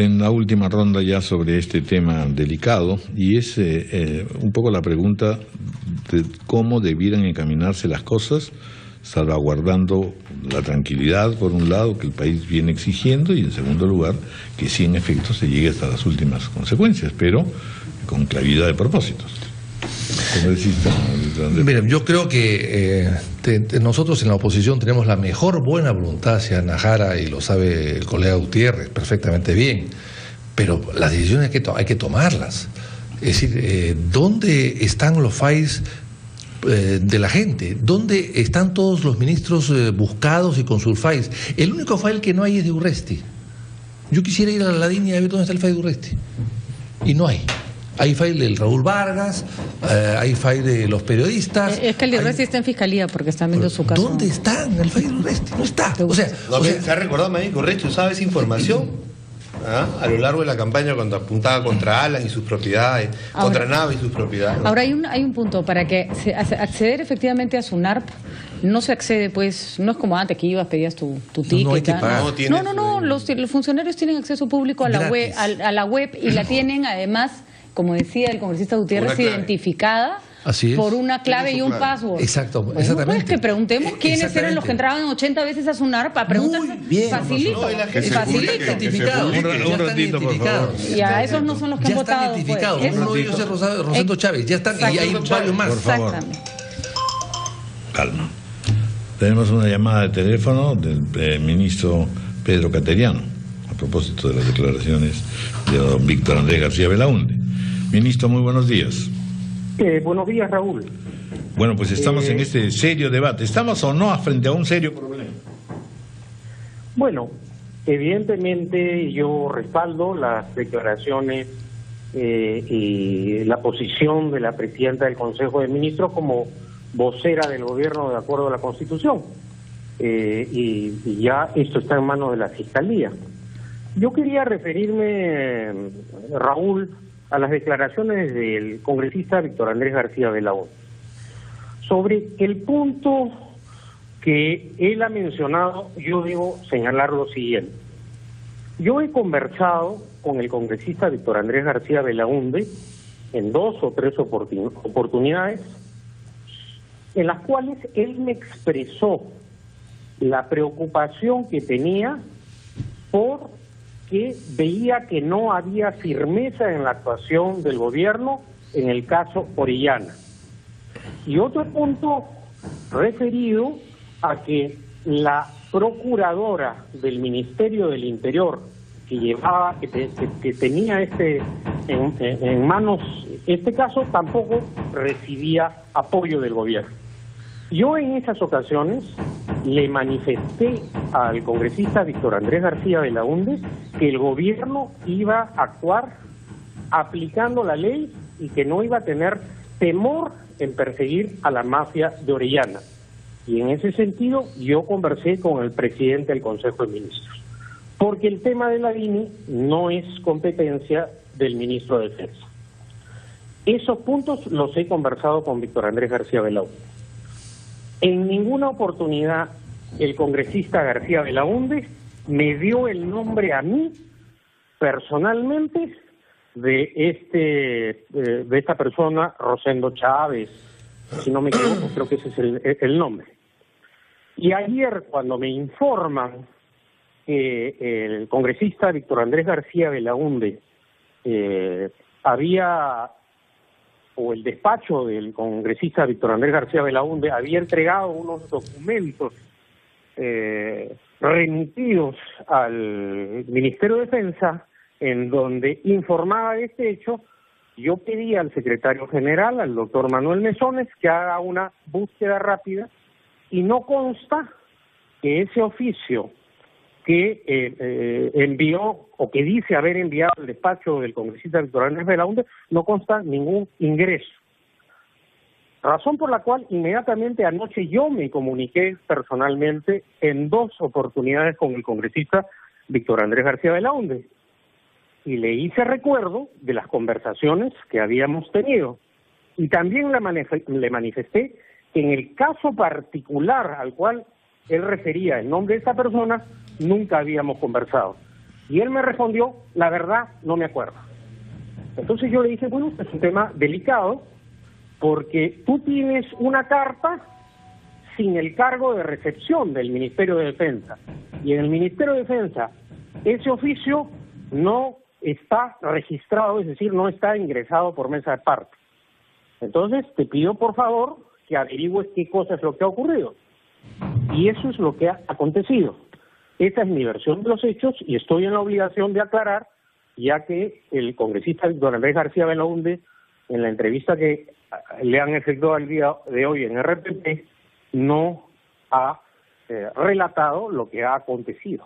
en la última ronda ya sobre este tema delicado, y es un poco la pregunta de cómo debieran encaminarse las cosas, salvaguardando la tranquilidad, por un lado, que el país viene exigiendo, y en segundo lugar, que sí, en efecto, se llegue hasta las últimas consecuencias, pero con claridad de propósitos. Miren, yo creo que nosotros en la oposición tenemos la mejor buena voluntad hacia Najara, y lo sabe el colega Gutiérrez perfectamente bien, pero las decisiones hay que tomarlas. Es decir, ¿dónde están los FAIs de la gente? ¿Dónde están todos los ministros buscados y con sus FAIs? El único FAI que no hay es de Urresti. Yo quisiera ir a la línea y ver dónde está el FAI de Urresti, y no hay. Hay FAI del Raúl Vargas, hay FAI de los periodistas. Es que el de Urresti está en fiscalía porque están viendo su caso. ¿Dónde están el FAI de Urresti? No está. Se ha recordado, María, que Urresti usaba esa información a lo largo de la campaña cuando apuntaba contra Alan y sus propiedades, contra Nava y sus propiedades. Ahora hay un punto, para que acceder efectivamente a SUNARP no se accede, pues, no es como antes que ibas, pedías tu ticket. No hay que pagar. No, los funcionarios tienen acceso público a la web, y la tienen además, como decía el congresista Gutiérrez, identificada por una clave y un password. Exacto, bueno, exactamente. Pues que preguntemos quiénes eran los que entraban 80 veces a SUNARP para preguntas. Facilito. Un ratito, por favor. Y a esos no son los que han votado. Ya están identificados. Uno de ellos es Rosendo Chávez. Ya están, y hay varios más. Por favor. Calma. Tenemos una llamada de teléfono del ministro Pedro Cateriano, a propósito de las declaraciones de don Víctor Andrés García Belaúnde. Ministro, muy buenos días. Buenos días, Raúl. Bueno, pues estamos en este serio debate. ¿Estamos o no frente a un serio problema? Bueno, evidentemente yo respaldo las declaraciones y la posición de la presidenta del Consejo de Ministros como vocera del gobierno de acuerdo a la Constitución. Y ya esto está en manos de la Fiscalía. Yo quería referirme, Raúl, a las declaraciones del congresista Víctor Andrés García Belaúnde sobre el punto que él ha mencionado. Yo debo señalar lo siguiente. Yo he conversado con el congresista Víctor Andrés García Belaúnde en 2 o 3 oportunidades en las cuales él me expresó la preocupación que tenía por que veía que no había firmeza en la actuación del gobierno en el caso Orellana. Y otro punto referido a que la procuradora del Ministerio del Interior que tenía en manos este caso tampoco recibía apoyo del gobierno. Yo en esas ocasiones le manifesté al congresista Víctor Andrés García Belaúnde que el gobierno iba a actuar aplicando la ley y que no iba a tener temor en perseguir a la mafia de Orellana. Y en ese sentido yo conversé con el presidente del Consejo de Ministros, porque el tema de la DINI no es competencia del ministro de Defensa. Esos puntos los he conversado con Víctor Andrés García Belaúnde. En ninguna oportunidad el congresista García Belaúnde me dio el nombre a mí personalmente de esta persona, Rosendo Chávez, si no me equivoco, creo que ese es el nombre. Y ayer, cuando me informan que el congresista Víctor Andrés García Belaúnde o el despacho del congresista Víctor Andrés García Belaúnde había entregado unos documentos remitidos al Ministerio de Defensa en donde informaba de este hecho, yo pedí al secretario general, al doctor Manuel Mesones, que haga una búsqueda rápida, y no consta que ese oficio que envió o que dice haber enviado al despacho del congresista Víctor Andrés Belaúnde no consta ningún ingreso. Razón por la cual inmediatamente anoche yo me comuniqué personalmente en 2 oportunidades con el congresista Víctor Andrés García Belaúnde y le hice recuerdo de las conversaciones que habíamos tenido y también le manifesté que en el caso particular al cual él refería el nombre de esa persona nunca habíamos conversado. Y él me respondió, la verdad, no me acuerdo. Entonces yo le dije, bueno, es un tema delicado, porque tú tienes una carta sin el cargo de recepción del Ministerio de Defensa. Y en el Ministerio de Defensa, ese oficio no está registrado, es decir, no está ingresado por mesa de parte. Entonces, te pido por favor que averigües qué cosa es lo que ha ocurrido. Y eso es lo que ha acontecido. Esta es mi versión de los hechos y estoy en la obligación de aclarar, ya que el congresista don Andrés García Belaúnde, en la entrevista que le han efectuado el día de hoy en RPP, no ha relatado lo que ha acontecido.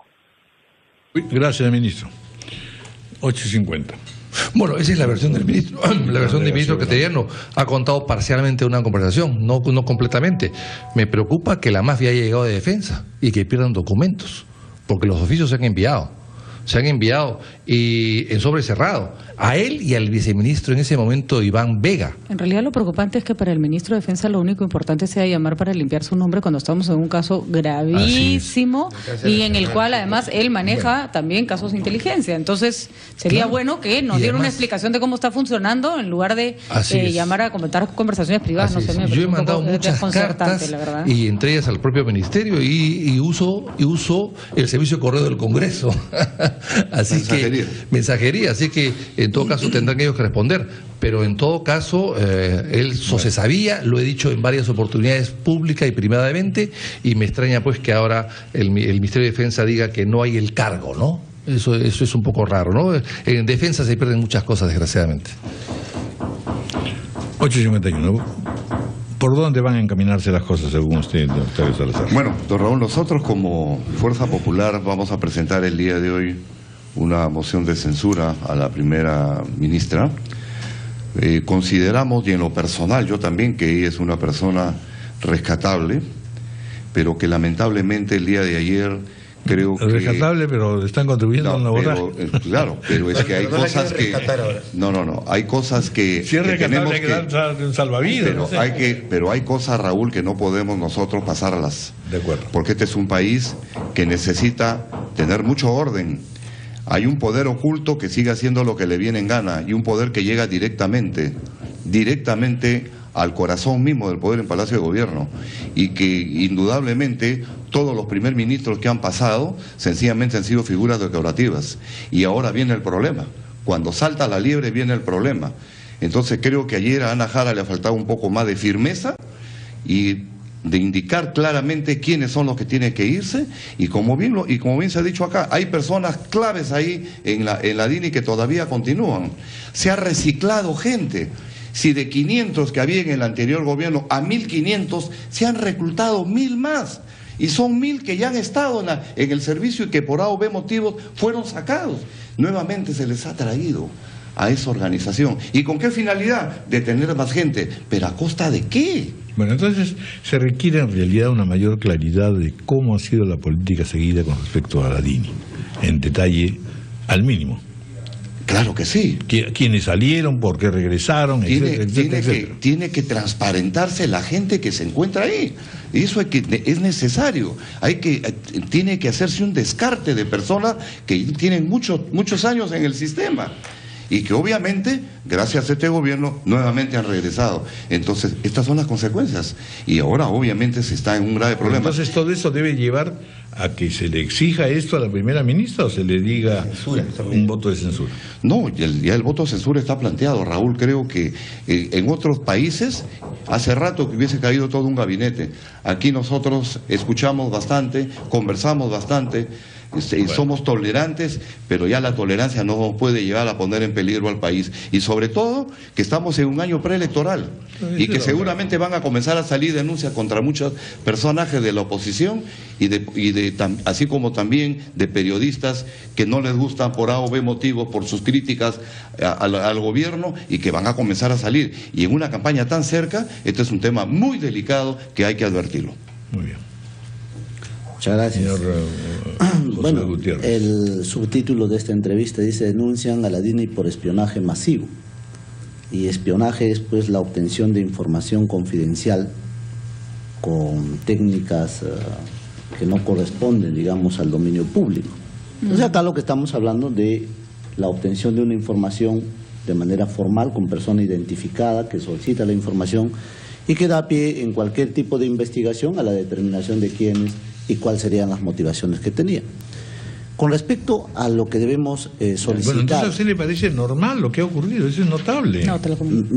Gracias, ministro. 8:50. Bueno, esa es la versión del ministro. La versión del ministro Cateriano ha contado parcialmente una conversación, no completamente. Me preocupa que la mafia haya llegado de defensa y que pierdan documentos, porque los oficios se han enviado y en sobre cerrado a él y al viceministro en ese momento, Iván Vega. En realidad lo preocupante es que para el ministro de Defensa lo único importante sea llamar para limpiar su nombre cuando estamos en un caso gravísimo y en el cual además él maneja también casos de inteligencia. Entonces sería bueno que nos diera una explicación de cómo está funcionando en lugar de llamar a comentar conversaciones privadas. No sé, yo he mandado muchas cartas, la verdad, y entre ellas al propio ministerio y uso el servicio de correo del Congreso. Así mensajería, así que en todo caso tendrán ellos que responder, pero en todo caso él se sabía, lo he dicho en varias oportunidades públicas y privadamente, y me extraña pues que ahora el Ministerio de Defensa diga que no hay el cargo, ¿no? Eso es un poco raro, ¿no? En defensa se pierden muchas cosas, desgraciadamente. 8:51. ¿Por dónde van a encaminarse las cosas según usted, doctor Salazar? Bueno, don Raúl, nosotros como Fuerza Popular vamos a presentar el día de hoy una moción de censura a la primera ministra. Consideramos, y en lo personal yo también, que ella es una persona rescatable, pero que lamentablemente el día de ayer creo que... Rescatable, pero están contribuyendo a una borraje. Claro, pero es que hay cosas que... No, hay cosas que... Si es rescatable hay que dar un salvavidas. Pero hay cosas, Raúl, que no podemos nosotros pasarlas. De acuerdo. Porque este es un país que necesita tener mucho orden. Hay un poder oculto que sigue haciendo lo que le viene en gana y un poder que llega directamente al corazón mismo del poder en Palacio de Gobierno, y que indudablemente todos los primer ministros que han pasado sencillamente han sido figuras decorativas, y ahora viene el problema. Cuando salta la liebre viene el problema. Entonces creo que ayer a Ana Jara le ha faltado un poco más de firmeza y de indicar claramente quiénes son los que tienen que irse, y como bien se ha dicho acá, hay personas claves ahí en la DINI que todavía continúan. Se ha reciclado gente. Si de 500 que había en el anterior gobierno a 1.500, se han reclutado 1.000 más, y son 1.000 que ya han estado en el servicio y que por A o B motivos fueron sacados. Nuevamente se les ha traído a esa organización. ¿Y con qué finalidad? De tener más gente. ¿Pero a costa de qué? Bueno, entonces se requiere en realidad una mayor claridad de cómo ha sido la política seguida con respecto a la DINI, en detalle al mínimo. Claro que sí. ¿Quiénes salieron? ¿Por qué regresaron? Tiene que transparentarse la gente que se encuentra ahí. Eso es necesario. Tiene que hacerse un descarte de personas que tienen muchos años en el sistema y que obviamente, gracias a este gobierno, nuevamente han regresado. Entonces, estas son las consecuencias. Y ahora, obviamente, se está en un grave problema. Entonces, ¿todo eso debe llevar a que se le exija esto a la primera ministra o se le diga un voto de censura? No, ya el voto de censura está planteado, Raúl. Creo que en otros países, hace rato que hubiese caído todo un gabinete. Aquí nosotros escuchamos bastante, conversamos bastante, somos tolerantes, pero ya la tolerancia no nos puede llegar a poner en peligro al país. Y sobre todo, que estamos en un año preelectoral y que seguramente van a comenzar a salir denuncias contra muchos personajes de la oposición así como también de periodistas que no les gustan por A o B motivos, por sus críticas al gobierno, y que van a comenzar a salir. Y en una campaña tan cerca, este es un tema muy delicado que hay que advertirlo. Muy bien. Muchas gracias. Bueno, el subtítulo de esta entrevista dice: denuncian a la DINI por espionaje masivo. Y espionaje es pues la obtención de información confidencial con técnicas que no corresponden, digamos, al dominio público. Entonces acá lo que estamos hablando de la obtención de una información de manera formal con persona identificada que solicita la información y que da pie en cualquier tipo de investigación a la determinación de quiénes y cuáles serían las motivaciones que tenía. Con respecto a lo que debemos solicitar... Bueno, entonces a usted le parece normal lo que ha ocurrido, eso es notable. No, te lo comento.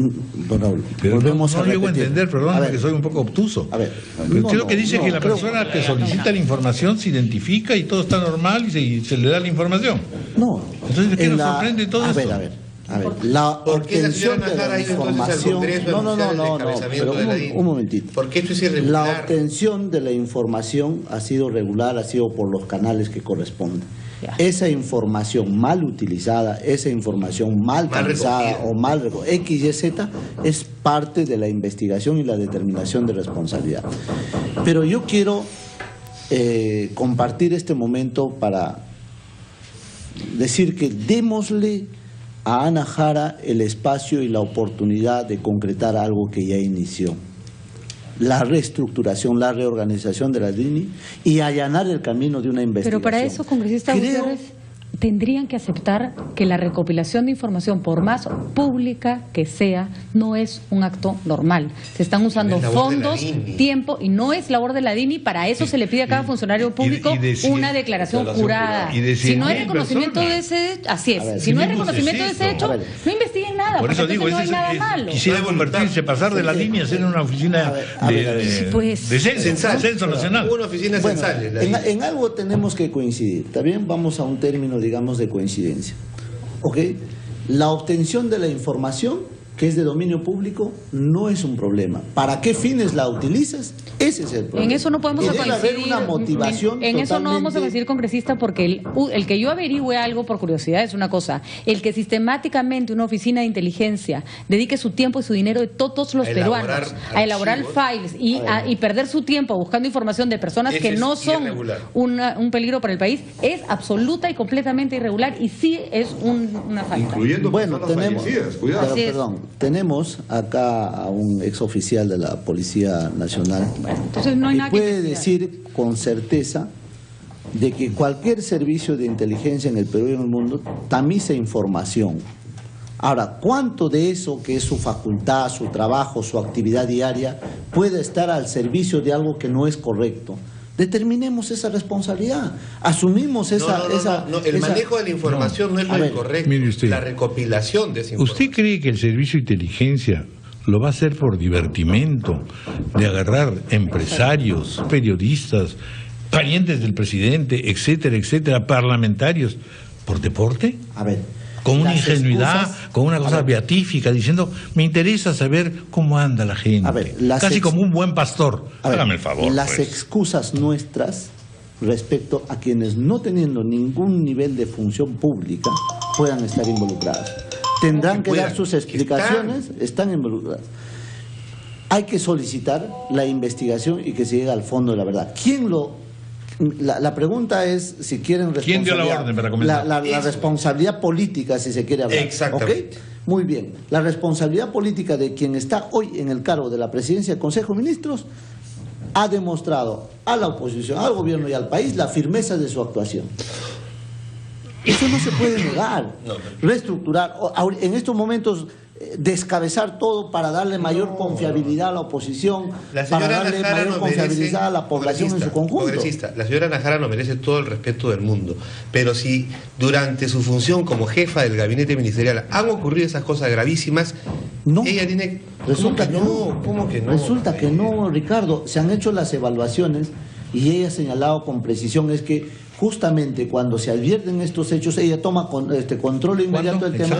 Don Raúl, pero volvemos no a repetir. llego a entender, perdón, que soy un poco obtuso. A ver, usted lo que dice es que la persona que solicita la información se identifica y todo está normal y se le da la información. No. Entonces, ¿qué nos sorprende todo esto? A ver, la obtención de la información... No, pero un momentito. ¿Por qué esto es irregular? La obtención de la información ha sido regular, ha sido por los canales que corresponden. Esa información mal utilizada, esa información mal canalizada o mal recogida, X, Y, Z, es parte de la investigación y la determinación de responsabilidad. Pero yo quiero compartir este momento para decir que démosle a Ana Jara el espacio y la oportunidad de concretar algo que ya inició. La reestructuración, la reorganización de la DINI y allanar el camino de una investigación. Pero para eso, congresista Gutiérrez, tendrían que aceptar que la recopilación de información, por más pública que sea, no es un acto normal. Se están usando fondos, tiempo, y no es labor de la DINI. Para eso se le pide a cada funcionario público una declaración jurada. Si no hay reconocimiento de ese, así es. Si no hay reconocimiento de ese hecho, no investiguen nada. Por eso digo, no hay nada malo. Quisiera convertirse, pasar de la DINI a ser una oficina de censo nacional. Una oficina censal. En algo tenemos que coincidir. También vamos a un término, digamos, de coincidencia. ¿Ok? La obtención de la información que es de dominio público no es un problema. ¿Para qué fines la utilizas? Ese es el problema. En eso no podemos coincidir. Debe haber una motivación en eso no vamos a coincidir, congresista, porque el que yo averigüe algo por curiosidad es una cosa. El que sistemáticamente una oficina de inteligencia dedique su tiempo y su dinero de todos los peruanos a elaborar files y perder su tiempo buscando información de personas que no son un peligro para el país es absoluta y completamente irregular, y sí es una falta. Incluyendo tenemos, cuidado. Tenemos acá a un exoficial de la Policía Nacional entonces no hay que nada puede decir con certeza de que cualquier servicio de inteligencia en el Perú y en el mundo tamiza información. Ahora, ¿cuánto de eso, que es su facultad, su trabajo, su actividad diaria, puede estar al servicio de algo que no es correcto? Determinemos esa responsabilidad, asumimos el manejo de la información no es lo incorrecto, la recopilación de esa información. ¿Usted cree que el servicio de inteligencia lo va a hacer por divertimento, de agarrar empresarios, periodistas, parientes del presidente, etcétera, etcétera, parlamentarios, por deporte? A ver, con una ingenuidad, con una cosa beatífica, diciendo, me interesa saber cómo anda la gente. Casi como un buen pastor. Hágame el favor. Las excusas nuestras respecto a quienes no teniendo ningún nivel de función pública puedan estar involucradas. Tendrán que dar sus explicaciones, están involucradas. Hay que solicitar la investigación y que se llegue al fondo de la verdad. ¿Quién lo...? La pregunta es si quieren ¿Quién dio la orden para comenzar? La responsabilidad política, si se quiere hablar. Exactamente. ¿Okay? Muy bien. La responsabilidad política de quien está hoy en el cargo de la presidencia del Consejo de Ministros ha demostrado a la oposición, al gobierno y al país la firmeza de su actuación. Eso no se puede negar. Reestructurar, en estos momentos descabezar todo para darle mayor confiabilidad a la oposición, para darle mayor confiabilidad a la población en su conjunto. La señora Ana Jara no merece todo el respeto del mundo, pero si durante su función como jefa del gabinete ministerial han ocurrido esas cosas gravísimas, ella tiene... Resulta que no. ¿Cómo que no? Resulta que no, Ricardo. Se han hecho las evaluaciones y ella ha señalado con precisión es que justamente cuando se advierten estos hechos, ella toma control inmediato del tema.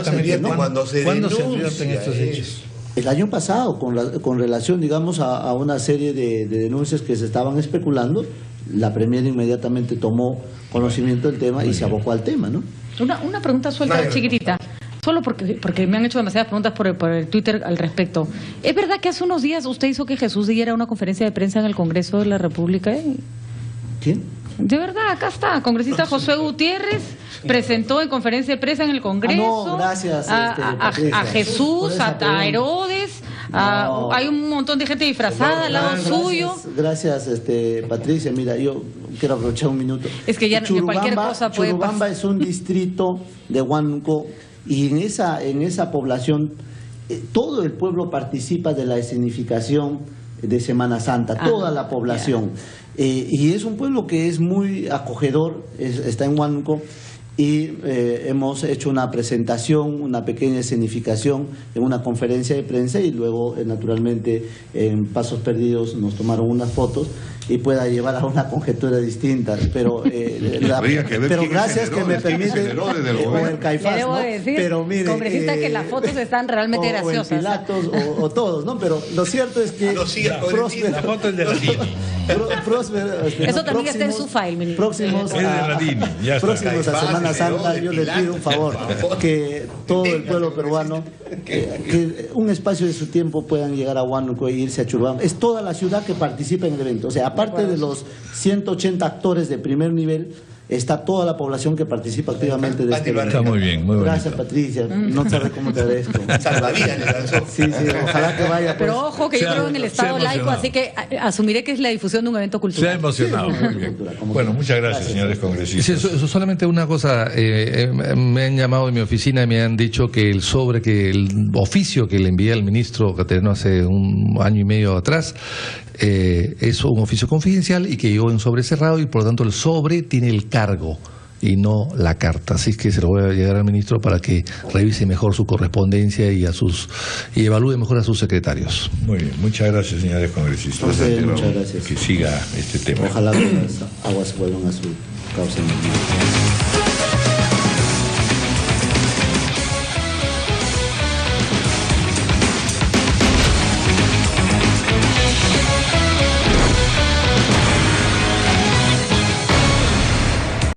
¿Cuándo se advierten estos hechos? El año pasado, con relación, digamos, a una serie de denuncias que se estaban especulando, la Premier inmediatamente tomó conocimiento del tema y se abocó al tema, ¿no? Una pregunta suelta, chiquitita. Solo porque me han hecho demasiadas preguntas por el Twitter al respecto. ¿Es verdad que hace unos días usted hizo que Jesús diera una conferencia de prensa en el Congreso de la República? ¿Quién? De verdad, acá está. Congresista Josué Gutiérrez presentó en conferencia de prensa en el Congreso gracias, a Jesús, a Herodes, No. Hay un montón de gente disfrazada al lado suyo. Gracias, Patricia. Mira, yo quiero aprovechar un minuto. Es que ya cualquier cosa puede pasar. Churubamba es un distrito de Huánuco y en esa población todo el pueblo participa de la escenificación de Semana Santa, toda la población. Y es un pueblo que es muy acogedor, está en Huánuco. Y hemos hecho una presentación, una pequeña escenificación en una conferencia de prensa y luego, naturalmente, en Pasos Perdidos nos tomaron unas fotos y pueda llevar a una conjetura distinta. Pero, pero gracias que me permite el Caifás, ¿no? Decir, pero mire, congresista, que las fotos están realmente graciosas. O Pilatos, o todos, ¿no? Pero lo cierto es que la foto es de Radini. Eso también está en su file, ministro. Próximos a Semana Santa, yo les pido un favor, que todo el pueblo peruano, que un espacio de su tiempo puedan llegar a Huánuco e irse a Churubamba. Es toda la ciudad que participa en el evento. O sea, aparte de los 180 actores de primer nivel, está toda la población que participa activamente de este evento. Está muy bien, muy Gracias, Patricia. No sabes cómo te agradezco. Sí, ojalá que vaya. Pero ojo, que yo creo en el Estado laico, así que asumiré que es la difusión de un evento cultural. Se ha emocionado. Muy bien. Bueno, muchas gracias, señores congresistas. Sí, eso solamente una cosa. Me han llamado de mi oficina y me han dicho que el oficio que le envié al ministro Caterino hace un año y medio atrás es un oficio confidencial y que llegó en sobre cerrado y por lo tanto el sobre tiene el cargo y no la carta. Así que se lo voy a llegar al ministro para que revise mejor su correspondencia y evalúe mejor a sus secretarios. Muy bien, muchas gracias, señores congresistas. Muchas gracias. Que siga este tema. Ojalá que las aguas vuelvan a su cauce.